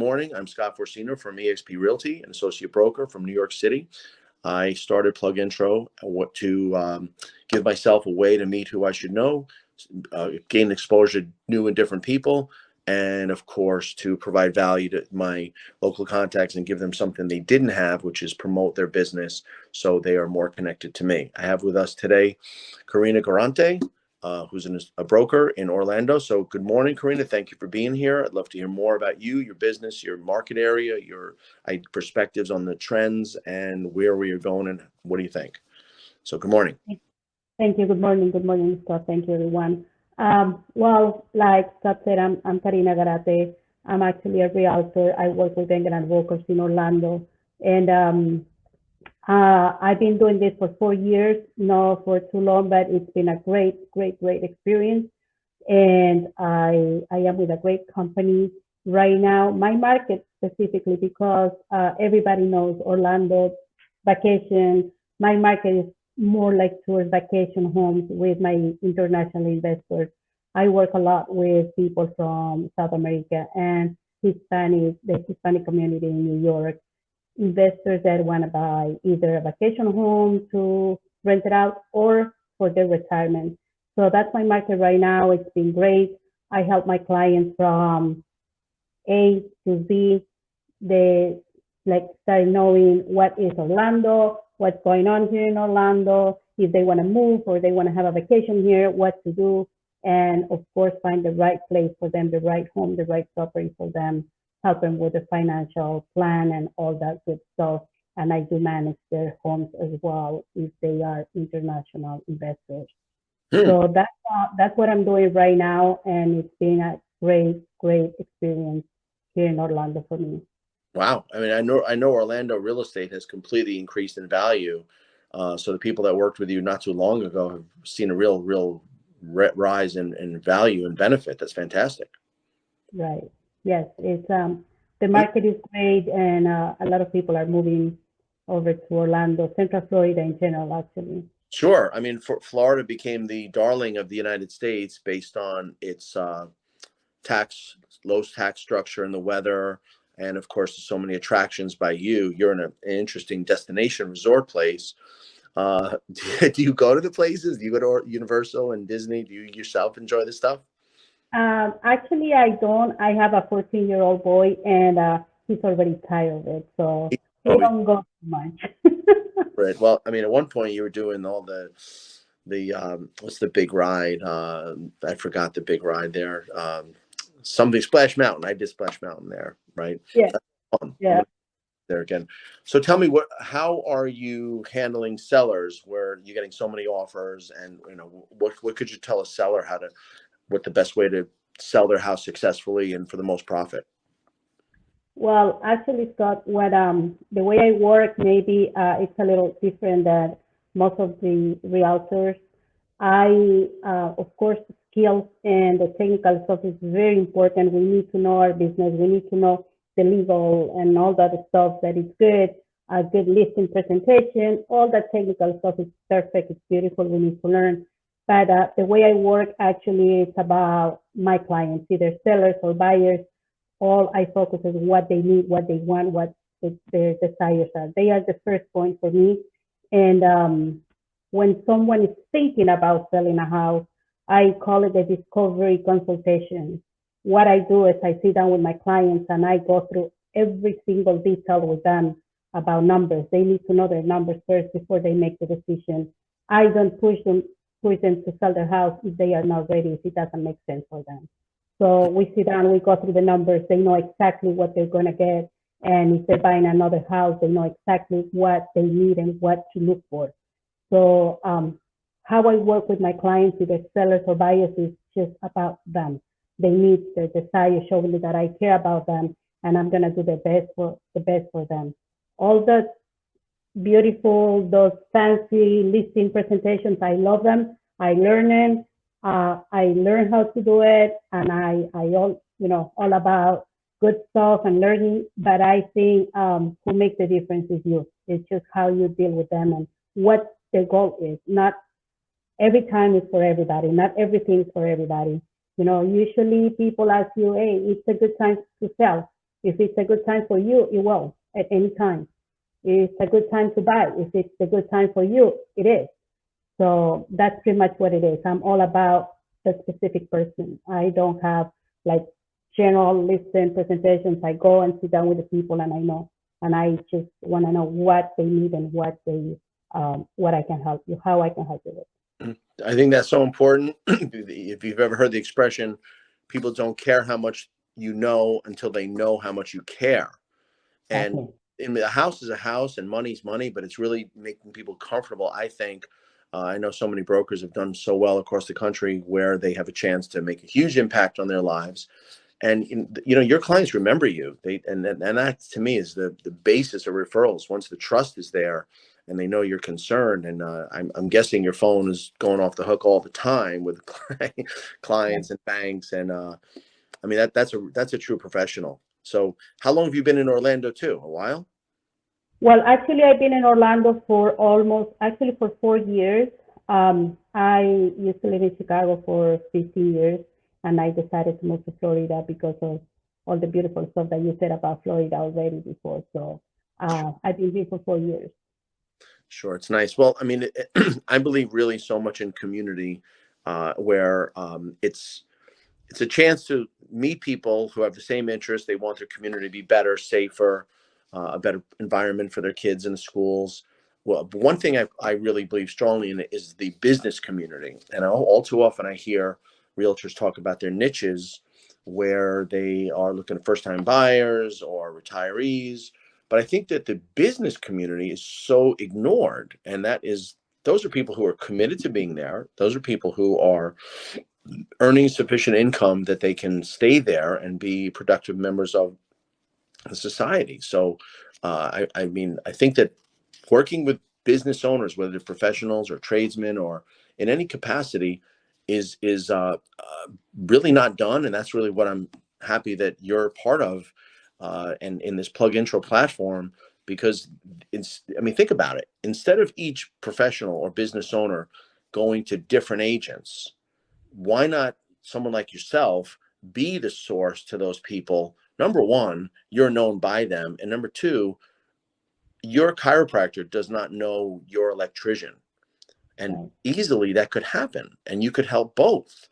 morning. I'm Scott Forsino from eXp Realty, an associate broker from New York City. I started PlugIntro to give myself a way to meet who I should know, gain exposure to new and different people, and of course to provide value to my local contacts and give them something they didn't have, which is promote their business so they are more connected to me. I have with us today Karina Karate, who's a broker in Orlando. So good morning, Karina. Thank you for being here. I'd love to hear more about you, your business, your market area, your perspectives on the trends and where we are going and what do you think? So good morning. Thank you. Good morning. Good morning, Scott. Thank you, everyone. Well, like Scott said, I'm Karina Karate. I'm actually a realtor. I work with Engel Volkers in Orlando. And I've been doing this for 4 years, not for too long, but it's been a great experience. And I am with a great company right now. My market specifically, because everybody knows Orlando vacation. My market is more like towards vacation homes with my international investors. I work a lot with people from South America and the Hispanic community in New York, investors that want to buy either a vacation home to rent it out or for their retirement. So that's my market right now. It's been great. I help my clients from A to Z. They start knowing what is Orlando, what's going on here in Orlando, if they want to move or they want to have a vacation here, what to do, and of course find the right place for them, the right home, the right property for them, help them with the financial plan and all that good stuff. And I do manage their homes as well if they are international investors. So that's what I'm doing right now, and it's been a great experience here in Orlando for me. Wow. I mean, I know Orlando real estate has completely increased in value. So the people that worked with you not too long ago have seen a real rise in value and benefit. That's fantastic. Right. Yes. It's the market is great, and a lot of people are moving over to Orlando, Central Florida in general, actually. Sure. I mean, Florida became the darling of the United States based on its low tax structure and the weather. And of course, there's so many attractions by you. You're in an interesting destination resort place. Do you go to the places? Do you go to Universal and Disney? Do you yourself enjoy this stuff? Actually, I don't. I have a 14-year-old boy, and he's already tired of it, so we don't go too much. Right. Well, I mean, at one point you were doing all the what's the big ride? I forgot the big ride there. Something Splash Mountain. I did Splash Mountain there, right? Yeah. That's fun. Yeah. There again. So tell me how are you handling sellers where you're getting so many offers, and what could you tell a seller what the best way to sell their house successfully and for the most profit? Well, actually, Scott, the way I work, maybe it's a little different than most of the realtors. Of course, skills and the technical stuff is very important. We need to know our business. We need to know the legal and all that stuff that is good, a good listing presentation, all that technical stuff is perfect. It's beautiful. We need to learn. But the way I work actually is about my clients, either sellers or buyers. All I focus is what they need, what they want, what their desires are. They are the first point for me. And when someone is thinking about selling a house, I call it a discovery consultation. What I do is I sit down with my clients and I go through every single detail with them about numbers. They need to know their numbers first before they make the decision. I don't push them to sell their house if they are not ready, if it doesn't make sense for them. So we sit down, we go through the numbers. They know exactly what they're going to get. And if they're buying another house, they know exactly what they need and what to look for. So how I work with my clients, either sellers or buyers, is just about them. They need their desire, showing me that I care about them, and I'm going to do the best for them. All the beautiful, those fancy listing presentations, I love them. I learn them. I learn how to do it, and I all about good stuff and learning. But I think who makes the difference is you. It's just how you deal with them and what the goal is. Not every time is for everybody. Not everything is for everybody. Usually people ask you, hey, it's a good time to sell. If it's a good time for you, it will at any time. If it's a good time to buy. If it's a good time for you, it is. So that's pretty much what it is. I'm all about the specific person. I don't have like general listen presentations. I go and sit down with the people and I know, and I just want to know what they need and what I can help you, how I can help you with. I think that's so important. If you've ever heard the expression, people don't care how much you know until they know how much you care. And Exactly. a house is a house and money's money, but it's really making people comfortable. I think I know so many brokers have done so well across the country where they have a chance to make a huge impact on their lives. And you know, your clients remember you. And that to me is the basis of referrals. Once the trust is there and they know you're concerned, and I'm guessing your phone is going off the hook all the time with clients and banks. And I mean, that's a true professional. So how long have you been in Orlando too? A while? Well, actually, I've been in Orlando for 4 years. I used to live in Chicago for 15 years, and I decided to move to Florida because of all the beautiful stuff that you said about Florida already before. So I've been here for 4 years. Sure, it's nice. Well, I mean, I believe really so much in community, where it's a chance to meet people who have the same interests. They want their community to be better, safer, a better environment for their kids in the schools. Well, but one thing I really believe strongly in is the business community. And all too often I hear realtors talk about their niches where they are looking at first-time buyers or retirees. But I think that the business community is so ignored. And those are people who are committed to being there. Those are people who are earning sufficient income that they can stay there and be productive members of the society. So, I mean, I think that working with business owners, whether they're professionals or tradesmen or in any capacity, is really not done, and that's really what I'm happy that you're part of, and in this PlugIntro platform, because I mean, think about it. Instead of each professional or business owner going to different agents, why not someone like yourself be the source to those people? Number one, you're known by them. And number two, your chiropractor does not know your electrician. And Right. easily that could happen. And you could help both.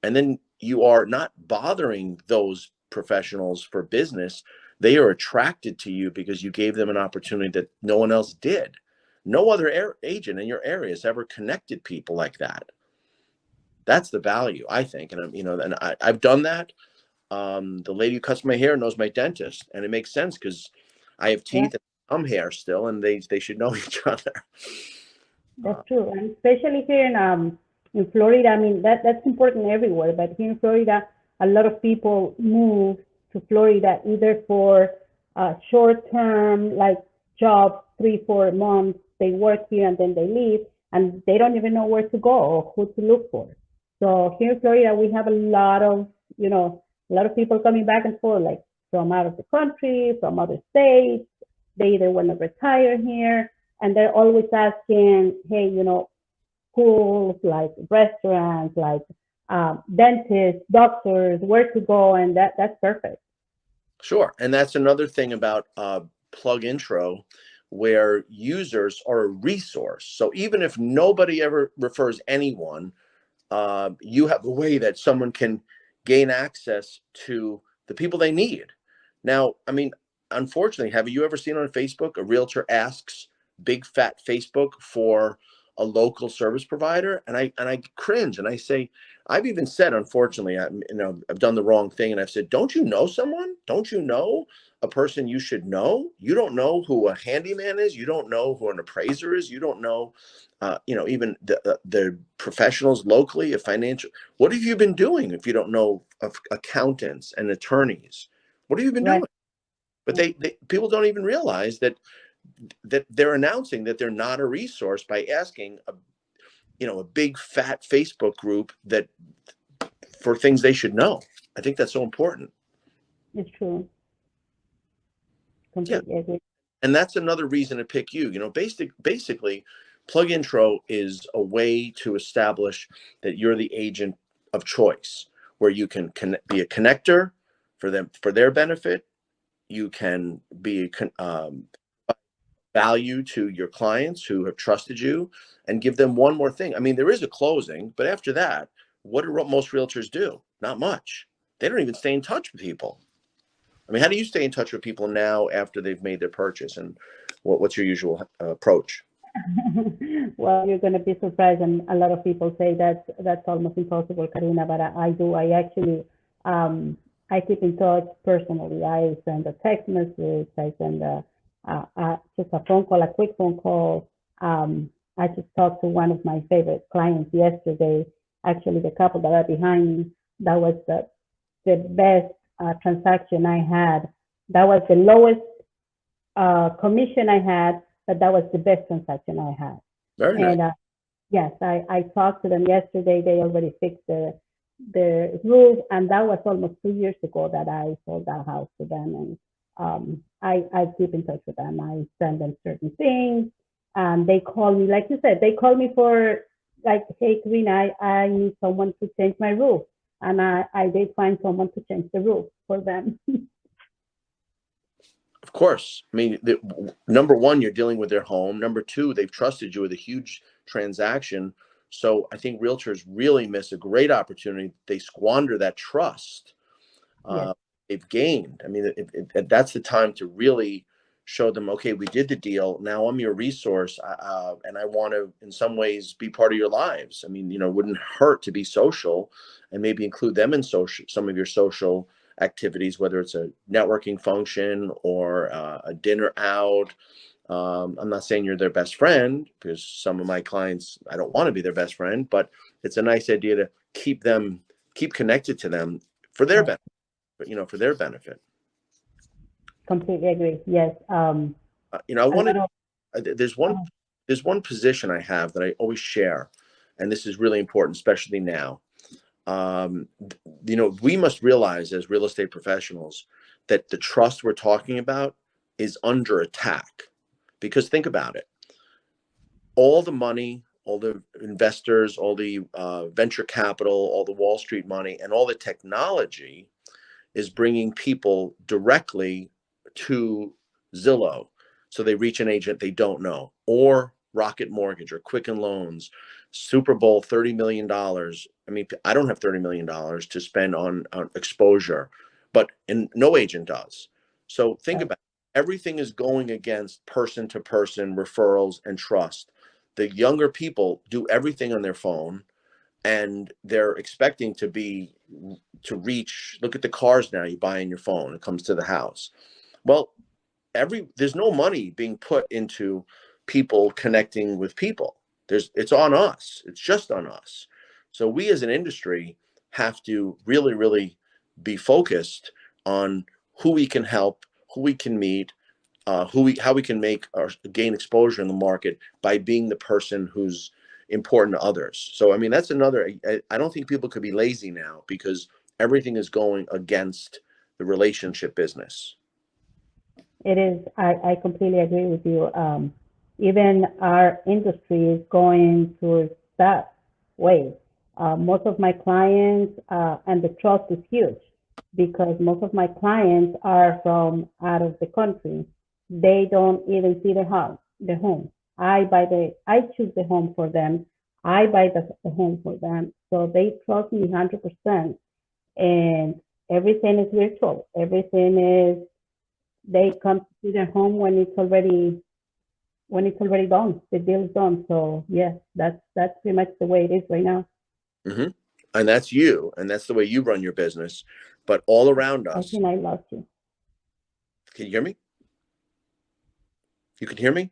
And then you are not bothering those professionals for business. They are attracted to you because you gave them an opportunity that no one else did. No other agent in your area has ever connected people like that. That's the value, I think. And I've done that. The lady who cuts my hair knows my dentist, and it makes sense because I have Yeah. teeth and some hair still, and they should know each other. That's true, and especially here in Florida. I mean, that's important everywhere, but here in Florida, a lot of people move to Florida either for short term, like jobs, 3, 4 months. They work here and then they leave, and they don't even know where to go or who to look for. So here in Florida, we have a lot of people coming back and forth, like from out of the country, from other states. They either want to retire here, and they're always asking, hey, schools, like restaurants, like dentists, doctors, where to go, and that's perfect. Sure. And that's another thing about PlugIntro, where users are a resource. So even if nobody ever refers anyone, you have a way that someone can gain access to the people they need. Now, I mean, unfortunately, have you ever seen on Facebook a realtor asks big fat Facebook for a local service provider? And I cringe and I say, I've even said, unfortunately, I've done the wrong thing, and I've said, don't you know someone? Don't you know a person you should know? You don't know who a handyman is. You don't know who an appraiser is. You don't know even the professionals locally, a financial. What have you been doing if you don't know of accountants and attorneys? What have you been Right. doing? But they people don't even realize that they're announcing that they're not a resource by asking a big fat Facebook group that for things they should know. I think that's so important. It's true. Yeah. Completely agree. And that's another reason to pick you. Basically, PlugIntro is a way to establish that you're the agent of choice, where you can be a connector for them for their benefit, you can be value to your clients who have trusted you, and give them one more thing. I mean, there is a closing, but after that, what do most realtors do? Not much. They don't even stay in touch with people. I mean, how do you stay in touch with people now after they've made their purchase, and what's your usual approach? Well, you're going to be surprised, and a lot of people say that that's almost impossible, Karina, but I do. I actually, I keep in touch personally. I send a text message. I send just a phone call, a quick phone call. I just talked to one of my favorite clients yesterday. Actually, the couple that are behind me, that was the best transaction I had. That was the lowest commission I had, but that was the best transaction I had. Very nice. And yes, I talked to them yesterday. They already fixed the roof, and that was almost 2 years ago that I sold that house to them. And I keep in touch with them. I send them certain things, and they call me, like you said, they call me for like, hey, Karina, I need someone to change my roof, and I did find someone to change the roof for them. Of course. I mean, number one, you're dealing with their home. Number two, they've trusted you with a huge transaction. So I think realtors really miss a great opportunity. They squander that trust Yes. they've gained. I mean, that's the time to really show them, okay, we did the deal. Now I'm your resource, and I want to, in some ways, be part of your lives. I mean, it wouldn't hurt to be social, and maybe include them in some of your social activities, whether it's a networking function or a dinner out. I'm not saying you're their best friend, because some of my clients, I don't want to be their best friend, but it's a nice idea to keep connected to them for their benefit, for their benefit. Completely agree. Yes. I wanted, there's one position I have that I always share, and this is really important, especially now. We must realize as real estate professionals that the trust we're talking about is under attack. Because think about it, all the money, all the investors, all the venture capital, all the Wall Street money, and all the technology is bringing people directly to Zillow. So they reach an agent they don't know, or Rocket Mortgage, or Quicken Loans, Super Bowl, $30 million. I mean, I don't have $30 million to spend on exposure, and no agent does. So think about it. Everything is going against person to person referrals and trust. The younger people do everything on their phone, and they're expecting to reach. Look at the cars now you buy on your phone. It comes to the house. Well, there's no money being put into people connecting with people. It's on us. It's just on us. So we as an industry have to really, really be focused on who we can help, who we can meet, how we can make or gain exposure in the market by being the person who's important to others. So I mean, that's another. I don't think people could be lazy now, because everything is going against the relationship business. It is. I completely agree with you. Even our industry is going towards that way. Most of my clients, and the trust is huge, because most of my clients are from out of the country. They don't even see the home. I choose the home for them. I buy the home for them. So they trust me 100%. And everything is virtual. Everything is, they come to see their home when it's already done. The deal is done. So yes, that's pretty much the way it is right now. Mm-hmm. And that's you, and that's the way you run your business. But all around I us, think I lost you. can you hear me? You can hear me?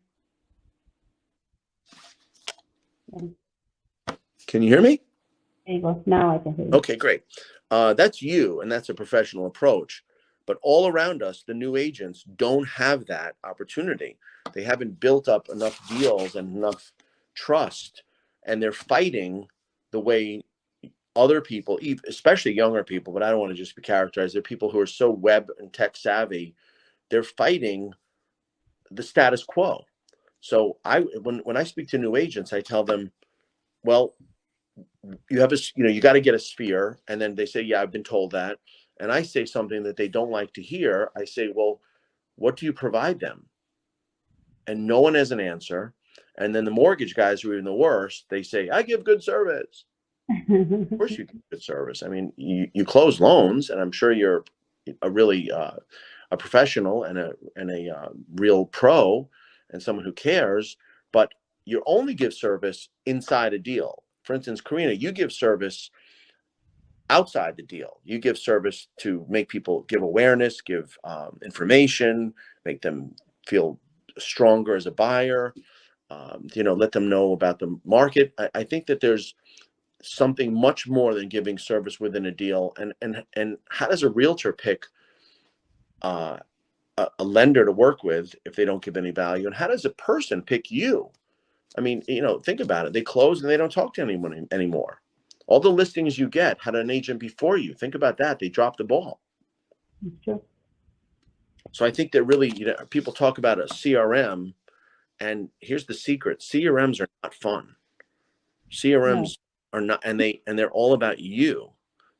Yeah. Can you hear me? There you go. Now I can hear you. Okay, great. That's you, and that's a professional approach. But all around us, the new agents don't have that opportunity. They haven't built up enough deals and enough trust, and they're fighting the way other people, especially younger people, but I don't want to just be characterized. They're people who are so web and tech savvy. They're fighting the status quo. So when I speak to new agents, I tell them, well, you got to get a sphere, and then they say, yeah, I've been told that. and I say something that they don't like to hear, I say, well, what do you provide them? And no one has an answer. And then the mortgage guys, who are even the worst, they say, I give good service. Of course you give good service. I mean, you close loans, and I'm sure you're a really a professional and a real pro and someone who cares, but you only give service inside a deal. For instance, Karina, you give service outside the deal. You give service to make people, give awareness, give information, make them feel stronger as a buyer, let them know about the market. I think that there's something much more than giving service within a deal. And how does a realtor pick a lender to work with if they don't give any value? And how does a person pick you? I mean, think about it. They close and they don't talk to anyone anymore. All the listings you get had an agent before you. Think about that. They dropped the ball. Sure. So I think that really, people talk about a CRM, and here's the secret: CRMs are not fun. CRMs are not, and they're all about you.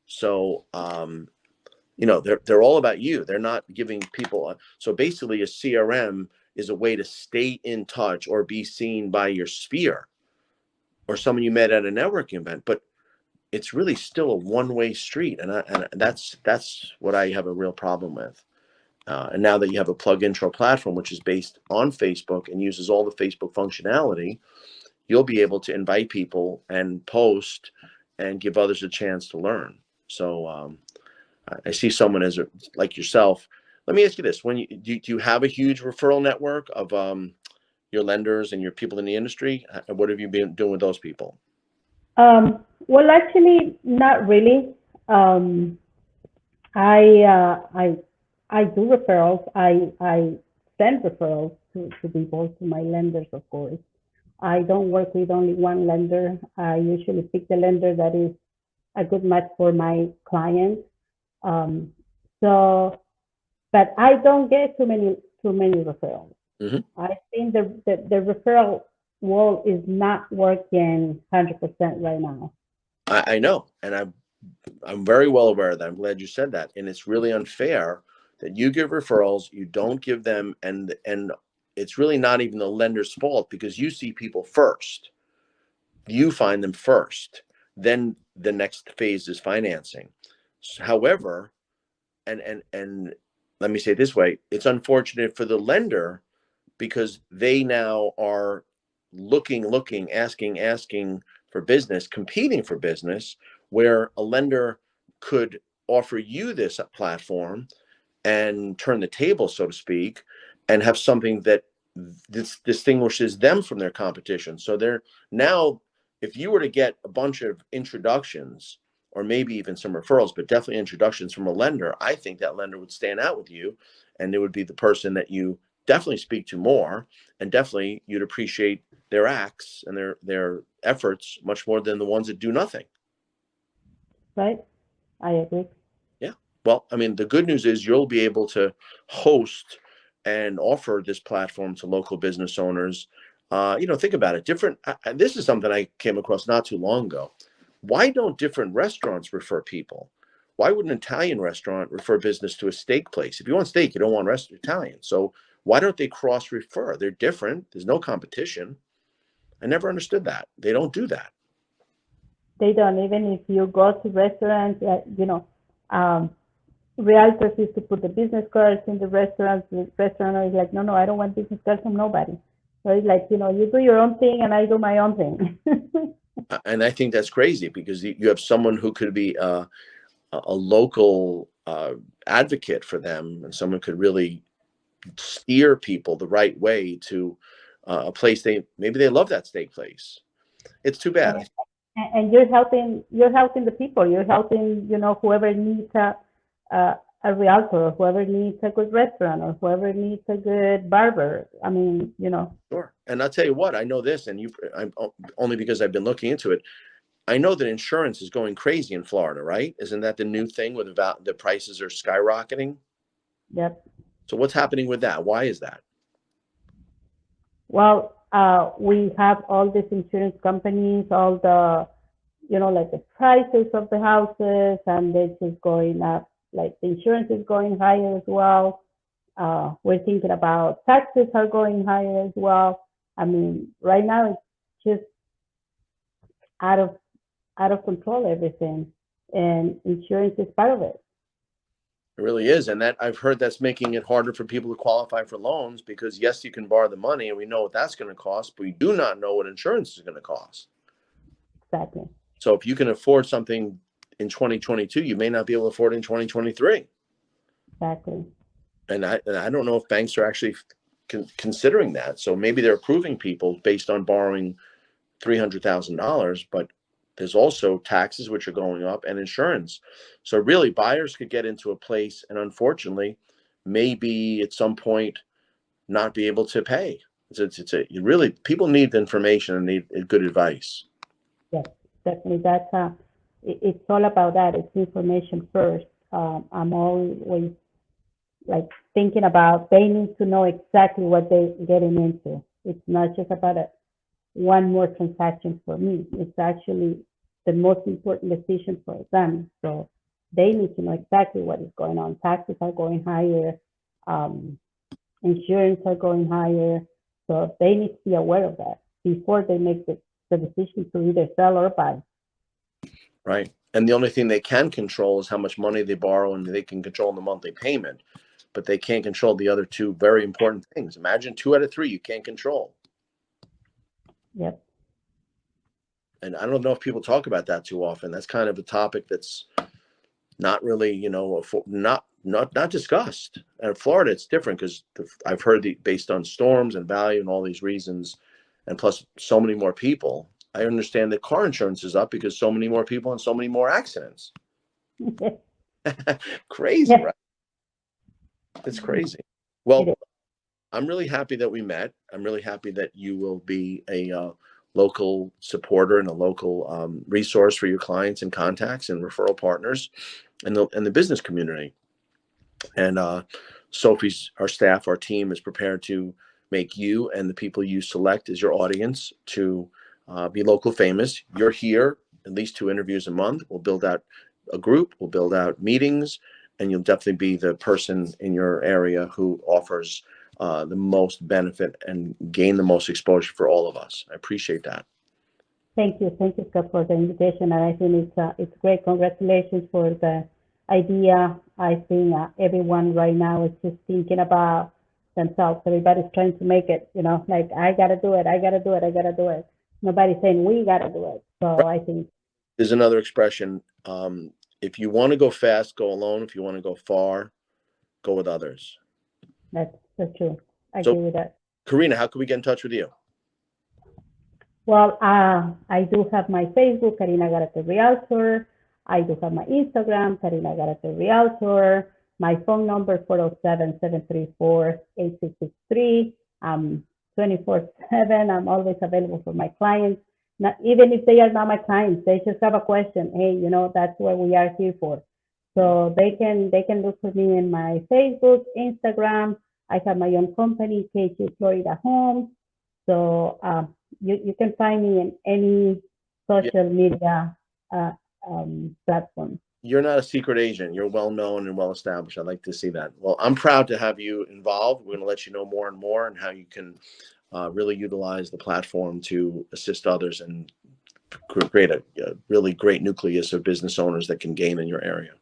So, they're all about you. They're not giving people. So basically, a CRM is a way to stay in touch or be seen by your sphere or someone you met at a networking event. But it's really still a one-way street, and that's what I have a real problem with. And now that you have a PlugIntro platform, which is based on Facebook and uses all the Facebook functionality, you'll be able to invite people and post and give others a chance to learn. So I see someone like yourself. Let me ask you this: do you have a huge referral network of your lenders and your people in the industry? What have you been doing with those people? Well, actually, not really. I do referrals. I send referrals to people, to my lenders, of course. I don't work with only one lender. I usually pick the lender that is a good match for my client. But I don't get too many referrals. Mm-hmm. I think the referral wall is not working 100% right now. I know, and I'm very well aware of that. I'm glad you said that. And it's really unfair that you give referrals, you don't give them, and it's really not even the lender's fault, because you see people first. You find them first. Then the next phase is financing. However, and let me say it this way, it's unfortunate for the lender, because they now are looking, asking for business, competing for business, where a lender could offer you this platform and turn the table, so to speak, and have something that distinguishes them from their competition. So they're now, if you were to get a bunch of introductions, or maybe even some referrals, but definitely introductions from a lender, I think that lender would stand out with you, and it would be the person that you definitely speak to more, and definitely you'd appreciate their acts and their efforts much more than the ones that do nothing. Right, I agree. Yeah. Well, I mean, the good news is you'll be able to host and offer this platform to local business owners. Think about it. This is something I came across not too long ago. Why don't different restaurants refer people? Why would an Italian restaurant refer business to a steak place? If you want steak, you don't want Italian. So why don't they cross-refer? They're different. There's no competition. I never understood that. They don't do that. They don't. Even if you go to restaurants, realtors used to put the business cards in the restaurants. The restaurant is like, no, I don't want business cards from nobody. So it's like, you do your own thing and I do my own thing. And I think that's crazy, because you have someone who could be a local advocate for them, and someone could really steer people the right way to a place maybe they love that steak place. It's too bad. And you're helping the people. You're helping, whoever needs a realtor, or whoever needs a good restaurant, or whoever needs a good barber. I mean, Sure. And I'll tell you what, I know this, and I'm only because I've been looking into it. I know that insurance is going crazy in Florida, right? Isn't that the new thing where the prices are skyrocketing? Yep. So what's happening with that? Why is that? Well, we have all these insurance companies, all the, like the prices of the houses, and they're just going up like the insurance is going higher as well. We're thinking about taxes are going higher as well. I mean, right now it's just out of control, everything, and insurance is part of it. It really is. And that I've heard that's making it harder for people to qualify for loans because yes, you can borrow the money and we know what that's going to cost, but we do not know what insurance is going to cost. Exactly. So if you can afford something in 2022, you may not be able to afford it in 2023. Exactly. And I don't know if banks are actually considering that. So maybe they're approving people based on borrowing $300,000, but there's also taxes which are going up and insurance. So really buyers could get into a place and unfortunately, maybe at some point not be able to pay. You really, people need the information and need good advice. Yes, definitely. That's it's all about that. It's information first. I'm always like thinking about they need to know exactly what they're getting into. It's not just about one more transaction for me. It's actually the most important decision for them. So they need to know exactly what is going on. Taxes are going higher, insurance are going higher. So they need to be aware of that before they make the decision to either sell or buy. Right. And the only thing they can control is how much money they borrow, and they can control the monthly payment, but they can't control the other two very important things. Imagine 2 out of 3 you can't control. Yep. And I don't know if people talk about that too often. That's kind of a topic that's not really, not discussed. And in Florida, it's different because I've heard based on storms and value and all these reasons, and plus so many more people. I understand that car insurance is up because so many more people and so many more accidents. Crazy, Yeah. right? It's crazy. Well, I'm really happy that we met. I'm really happy that you will be a local supporter and a local resource for your clients and contacts and referral partners and the business community. And our staff, our team is prepared to make you and the people you select as your audience to be local famous. You're here at least 2 interviews a month. We'll build out a group, we'll build out meetings, and you'll definitely be the person in your area who offers the most benefit and gain the most exposure for all of us. I appreciate that. Thank you, Scott, for the invitation. And I think it's great. Congratulations for the idea. I think everyone right now is just thinking about themselves. Everybody's trying to make it, like I gotta do it, I gotta do it, I gotta do it. Nobody's saying we gotta do it. So right. I think there's another expression. If you want to go fast, go alone. If you want to go far, go with others. That's true. I agree with that. Karina, how can we get in touch with you? Well, I do have my Facebook, Karina Karate Realtor. I do have my Instagram, Karina Karate Realtor. My phone number, 407-734-8663. 24/7. I'm always available for my clients. Not, even if they are not my clients, they just have a question. Hey, that's what we are here for. So they can look for me in my Facebook, Instagram. I have my own company, KG Florida Homes. So you can find me in any social media platform. You're not a secret agent. You're well known and well established. I'd like to see that. Well, I'm proud to have you involved. We're going to let you know more and more and how you can really utilize the platform to assist others and create a really great nucleus of business owners that can gain in your area.